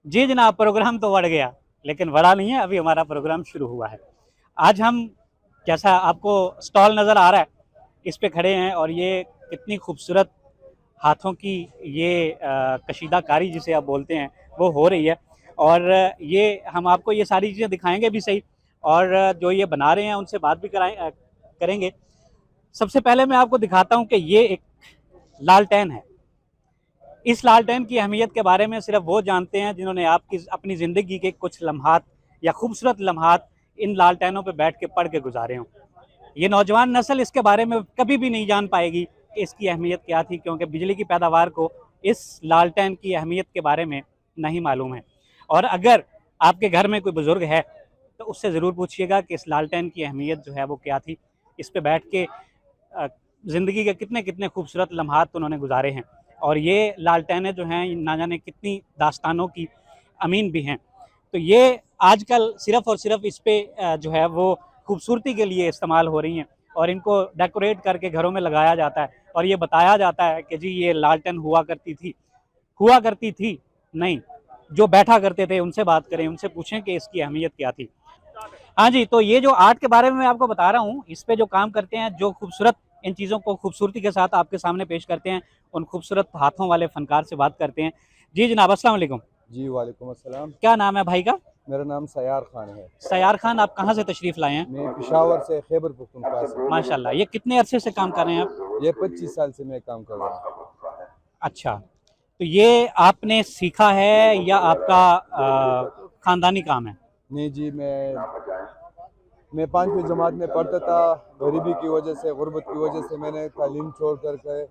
जी जनाब, प्रोग्राम तो बढ़ गया लेकिन बड़ा नहीं है, अभी हमारा प्रोग्राम शुरू हुआ है। आज हम, जैसा आपको स्टॉल नज़र आ रहा है, इस पे खड़े हैं और ये कितनी खूबसूरत हाथों की ये कशीदाकारी जिसे आप बोलते हैं वो हो रही है। और ये हम आपको ये सारी चीज़ें दिखाएंगे भी सही, और जो ये बना रहे हैं उनसे बात भी करेंगे। सबसे पहले मैं आपको दिखाता हूँ कि ये एक लालटेन है। इस लालटेन की अहमियत के बारे में सिर्फ वो जानते हैं जिन्होंने आपकी अपनी ज़िंदगी के कुछ लम्हात या खूबसूरत लम्हात इन लालटेनों पर बैठ के पढ़ के गुजारे हों। ये नौजवान नस्ल इसके बारे में कभी भी नहीं जान पाएगी कि इसकी अहमियत क्या थी, क्योंकि बिजली की पैदावार को इस लालटेन की अहमियत के बारे में नहीं मालूम है। और अगर आपके घर में कोई बुज़ुर्ग है तो उससे ज़रूर पूछिएगा कि इस लालटेन की अहमियत जो है वो क्या थी, इस पर बैठ के ज़िंदगी के कितने कितने खूबसूरत लम्हात उन्होंने गुजारे हैं। और ये लालटेनें जो हैं ना जाने कितनी दास्तानों की अमीन भी हैं। तो ये आजकल सिर्फ़ और सिर्फ इस पे जो है वो खूबसूरती के लिए इस्तेमाल हो रही हैं, और इनको डेकोरेट करके घरों में लगाया जाता है और ये बताया जाता है कि जी ये लालटेन हुआ करती थी नहीं, जो बैठा करते थे उनसे बात करें, उनसे पूछें कि इसकी अहमियत क्या थी। हाँ जी, तो ये जो आर्ट के बारे में मैं आपको बता रहा हूँ, इस पे जो काम करते हैं, जो खूबसूरत इन चीज़ों को खूबसूरती के साथ आपके सामने पेश करते हैं, उन खूबसूरत हाथों वाले फ़नकार से बात करते हैं। जी जनाब, अस्सलाम वालेकुम। जी वालेकुम अस्सलाम। क्या नाम है भाई का? मेरा नाम सयार खान है। सयार खान, आप कहाँ से तशरीफ़ लाए हैं? मैं पेशावर से खैबर पख्तूनख्वा से। माशाल्लाह, ये कितने अरसे से काम कर रहे हैं आप? ये 25 साल से मैं काम कर रहा हूँ। अच्छा, तो ये आपने सीखा है या आपका ख़ानदानी काम है? नहीं जी, मैं 5वीं जमात में पढ़ता था। गरीबी की वजह से, गुर्बत की वजह से मैंने तालीम छोड़ कर के,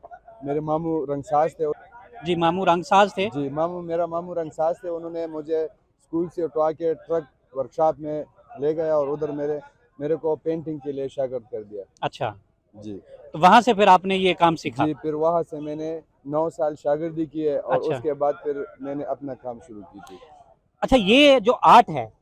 मेरे मामू रंगसाज थे। जी, मामू रंगसाज थे? जी मेरा मामू रंगसाज थे। उन्होंने मुझे स्कूल से उठवा के ट्रक वर्कशॉप में ले गया और उधर मेरे को पेंटिंग के लिए शागिर्द कर दिया। अच्छा, जी, तो वहाँ से फिर आपने ये काम सीखा? जी फिर वहाँ से मैंने 9 साल शागिर्दी की है और अच्छा। उसके बाद फिर मैंने अपना काम शुरू की थी। अच्छा, ये जो आर्ट है,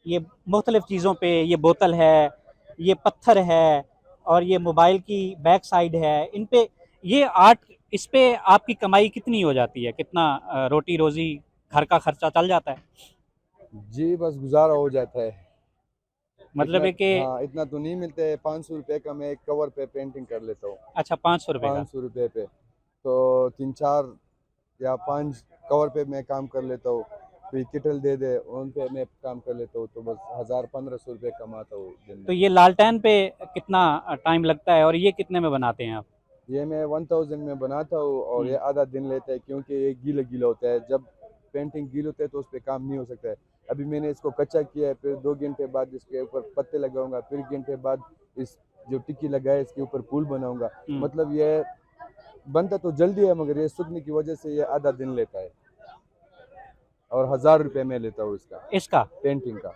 ये मुख्तलिफ़ चीज़ों पे, ये बोतल है, ये पत्थर है और ये मोबाइल की बैक साइड है, इन पे ये आर्ट, इस पे आपकी कमाई कितनी हो जाती है? कितना रोटी रोज़ी, घर का खर्चा चल जाता है? जी बस गुजारा हो जाता है। मतलब इतना, है कि हाँ इतना तो नहीं मिलते है। 500 रुपये का मैं एक कवर पे पेंटिंग कर लेता हूँ। अच्छा, ₹500 का? 500 रुपये पे तो 3-4 या 5 कवर पे मैं काम कर लेता हूँ। कोई किटल दे दे उन पे मैं काम कर लेता हूँ, तो बस 1000-1500 रुपये कमाता हूँ दिन तो में। ये लालटेन पे कितना टाइम लगता है और ये कितने में बनाते हैं आप? ये मैं 1000 में बनाता हूँ और ये आधा दिन लेता है, क्योंकि ये गीला गीला होता है। जब पेंटिंग गील होता है तो उस पर काम नहीं हो सकता है। अभी मैंने इसको कच्चा किया है, फिर 2 घंटे बाद इसके ऊपर पत्ते लगाऊंगा, फिर घंटे बाद इस जो टिक्की लगाए इसके ऊपर फूल बनाऊंगा। मतलब ये बनता तो जल्दी है, मगर ये सूखने की वजह से ये आधा दिन लेता है। और 1000 रुपये मैं लेता हूँ इसका? पेंटिंग का।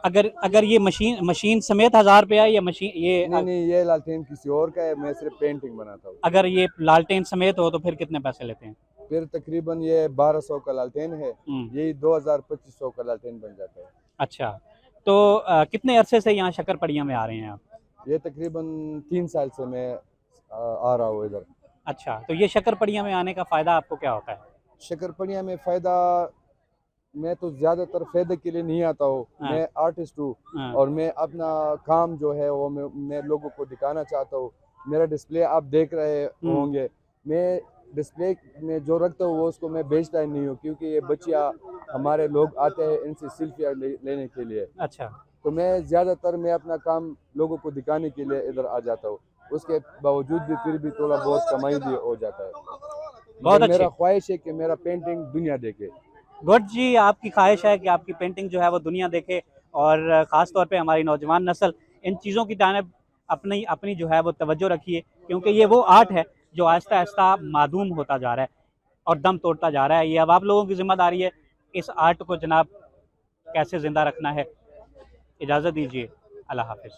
अगर अगर ये मशीन समेत 1000 रुपया, या मशीन ये नहीं, ये लालटेन किसी और का है, मैं सिर्फ पेंटिंग बनाता हूँ। अगर ये लालटेन समेत हो तो फिर कितने पैसे लेते हैं? फिर तकरीबन ये 1200 का लालटेन है, यही 2000-2500 का लालटेन बन जाता है। अच्छा, तो कितने अरसे से यहाँ शक्करपड़िया में आ रहे हैं आप? ये तकरीबन 3 साल से मैं आ रहा हूँ इधर। अच्छा, तो ये शक्करपड़िया में आने का फ़ायदा आपको क्या होता है? शक्करपड़िया में फ़ायदा, मैं तो ज़्यादातर फ़ायदे के लिए नहीं आता हूँ। हाँ। मैं आर्टिस्ट हूँ हाँ। और मैं अपना काम जो है वो मैं लोगों को दिखाना चाहता हूँ। मेरा डिस्प्ले आप देख रहे होंगे। मैं डिस्प्ले में जो रखता हूँ वो उसको मैं बेचता ही नहीं हूँ, क्योंकि ये बच्चियाँ हमारे लोग आते हैं इनसे सेल्फियाँ लेने के लिए। अच्छा, तो मैं अपना काम लोगों को दिखाने के लिए इधर आ जाता हूँ। उसके बावजूद भी फिर भी थोड़ा बहुत कमाई भी हो जाता है। बहुत अच्छे। मेरा ख्वाहिश है कि मेरा पेंटिंग दुनिया देखे। गुड जी, आपकी ख्वाहिश है कि आपकी पेंटिंग जो है वो दुनिया देखे, और ख़ास तौर पे हमारी नौजवान नस्ल इन चीज़ों की जानिब अपनी अपनी जो है वो तवज्जो रखिए, क्योंकि ये वो आर्ट है जो आहिस्ता आहिस्ता मादूम होता जा रहा है और दम तोड़ता जा रहा है। ये अब आप लोगों की ज़िम्मेदारी है इस आर्ट को जनाब कैसे ज़िंदा रखना है। इजाज़त दीजिए, अल्लाह हाफ़िज़।